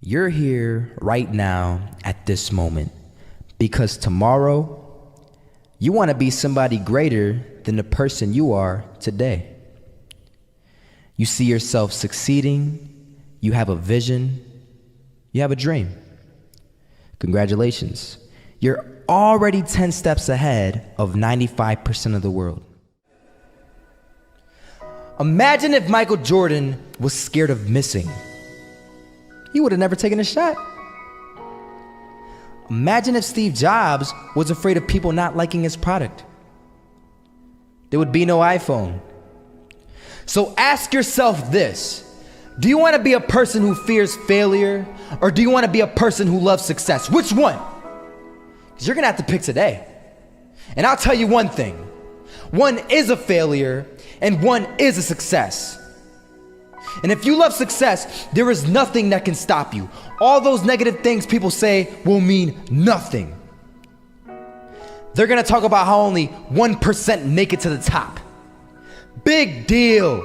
You're here right now at this moment because tomorrow you want to be somebody greater than the person you are today. You see yourself succeeding, you have a vision, you have a dream. Congratulations. You're already 10 steps ahead of 95% of the world. Imagine if Michael Jordan was scared of missing. He would have never taken a shot. Imagine if Steve Jobs was afraid of people not liking his product. There would be no iPhone. So ask yourself this: do you want to be a person who fears failure, or do you want to be a person who loves success? Which one? Because you're going to have to pick today. And I'll tell you one thing: one is a failure and one is a success. And if you love success, there is nothing that can stop you. All those negative things people say will mean nothing. They're gonna talk about how only 1% make it to the top. Big deal.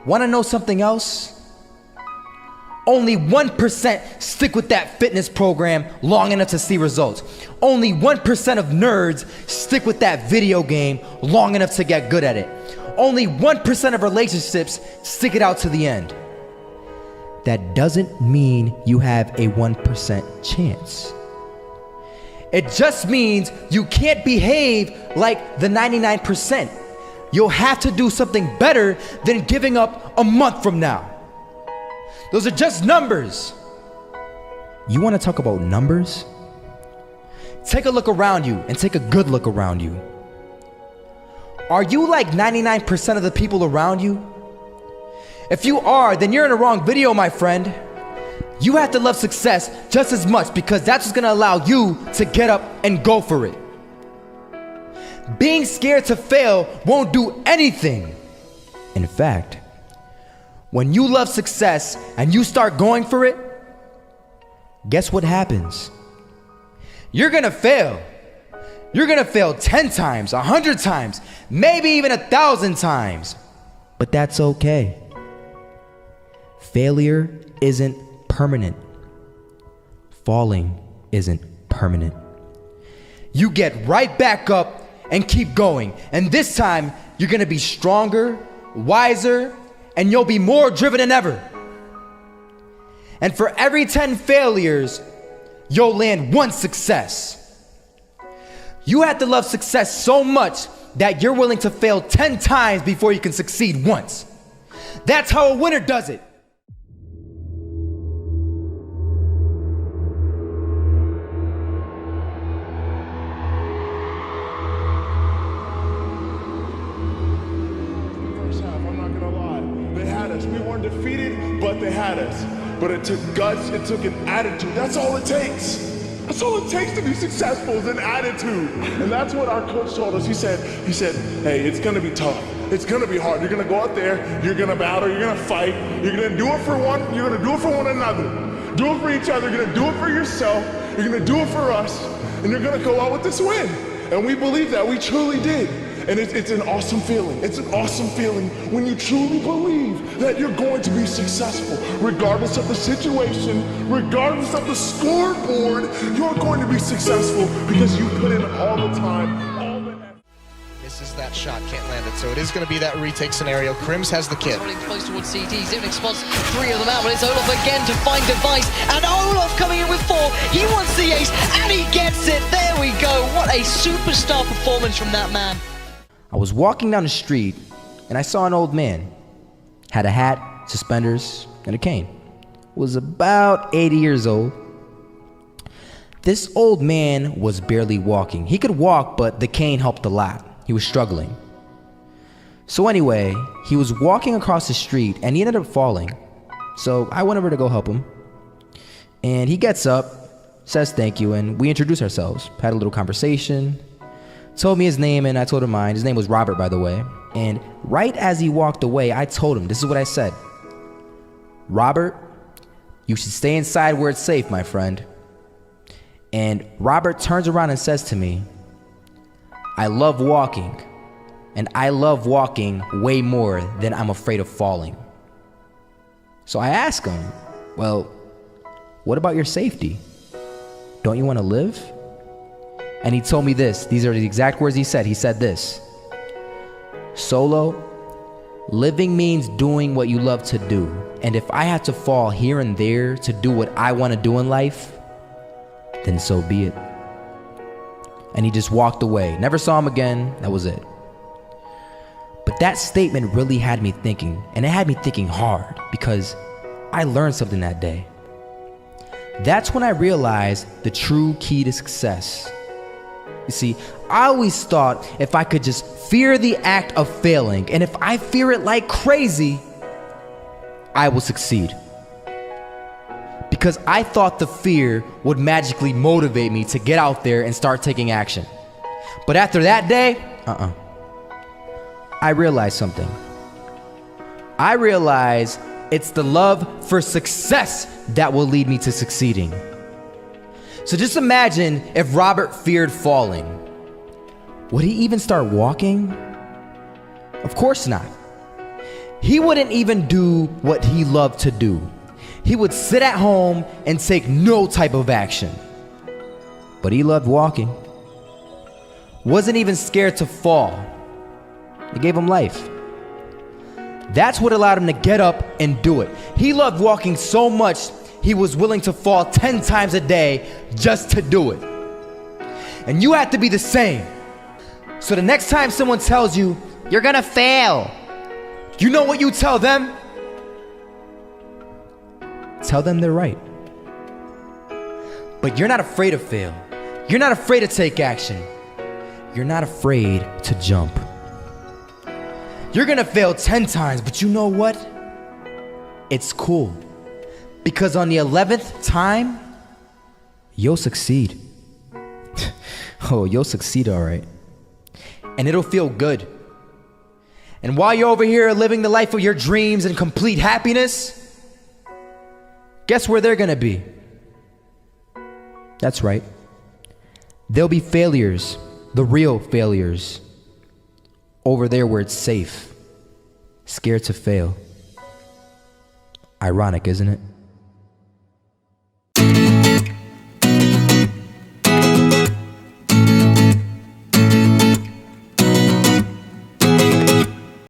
Wanna know something else? Only 1% stick with that fitness program long enough to see results. Only 1% of nerds stick with that video game long enough to get good at it. Only 1% of relationships stick it out to the end. That doesn't mean you have a 1% chance. It just means you can't behave like the 99%. You'll have to do something better than giving up a month from now. Those are just numbers. You want to talk about numbers? Take a look around you and take a good look around you. Are you like 99% of the people around you? If you are, then you're in the wrong video, my friend. You have to love success just as much because that's what's gonna allow you to get up and go for it. Being scared to fail won't do anything. In fact, when you love success and you start going for it, guess what happens? You're gonna fail. You're gonna fail 10 times, 100 times, maybe even 1,000 times. But that's okay. Failure isn't permanent. Falling isn't permanent. You get right back up and keep going. And this time, you're gonna be stronger, wiser, and you'll be more driven than ever. And for every 10 failures, you'll land one success. You have to love success so much that you're willing to fail 10 times before you can succeed once. That's how a winner does it. First half, I'm not gonna lie. They had us. We weren't defeated, but they had us. But it took guts, it took an attitude. That's all it takes. That's all it takes to be successful is an attitude. And that's what our coach told us. He said, hey, it's gonna be tough. It's gonna be hard. You're gonna go out there, you're gonna battle, you're gonna fight, you're gonna do it for one, you're gonna do it for one another. Do it for each other, you're gonna do it for yourself, you're gonna do it for us, and you're gonna go out with this win. And we believe that, we truly did. And it's an awesome feeling. It's an awesome feeling when you truly believe that you're going to be successful. Regardless of the situation, regardless of the scoreboard, you're going to be successful because you put in all the time, all the effort. Misses that shot, can't land it. So it is going to be that retake scenario. Krims has the kid. Running close towards CT. Zivnik spots 3 of them out, but it's Olaf again to find device. And Olaf coming in with 4. He wants the ace, and he gets it. There we go. What a superstar performance from that man. I was walking down the street and I saw an old man. Had a hat, suspenders, and a cane. Was about 80 years old. This old man was barely walking. He could walk, but the cane helped a lot. He was struggling. So anyway, he was walking across the street and he ended up falling. So I went over to go help him. And he gets up, says thank you, and we introduced ourselves. Had a little conversation. Told me his name and I told him mine. His name was Robert, by the way. And right as he walked away, I told him, this is what I said. Robert, you should stay inside where it's safe, my friend. And Robert turns around and says to me, I love walking, and I love walking way more than I'm afraid of falling. So I ask him, well, what about your safety? Don't you want to live? And he told me this. These are the exact words he said. He said this: Solo, living means doing what you love to do. And if I had to fall here and there to do what I want to do in life, then so be it. And he just walked away. Never saw him again. That was it. But that statement really had me thinking, and it had me thinking hard, because I learned something that day. That's when I realized the true key to success. You see, I always thought if I could just fear the act of failing, and if I fear it like crazy, I will succeed. Because I thought the fear would magically motivate me to get out there and start taking action. But after that day, I realized something. I realized it's the love for success that will lead me to succeeding. So just imagine if Robert feared falling. Would he even start walking? Of course not. He wouldn't even do what he loved to do. He would sit at home and take no type of action. But he loved walking. Wasn't even scared to fall. It gave him life. That's what allowed him to get up and do it. He loved walking so much, he was willing to fall 10 times a day just to do it. And you have to be the same. So the next time someone tells you, you're gonna fail, you know what you tell them? Tell them they're right. But you're not afraid to fail. You're not afraid to take action. You're not afraid to jump. You're gonna fail 10 times, but you know what? It's cool. Because on the 11th time, you'll succeed. Oh, you'll succeed, all right. And it'll feel good. And while you're over here living the life of your dreams and complete happiness, guess where they're gonna be? That's right. They'll be failures, the real failures, over there where it's safe, scared to fail. Ironic, isn't it?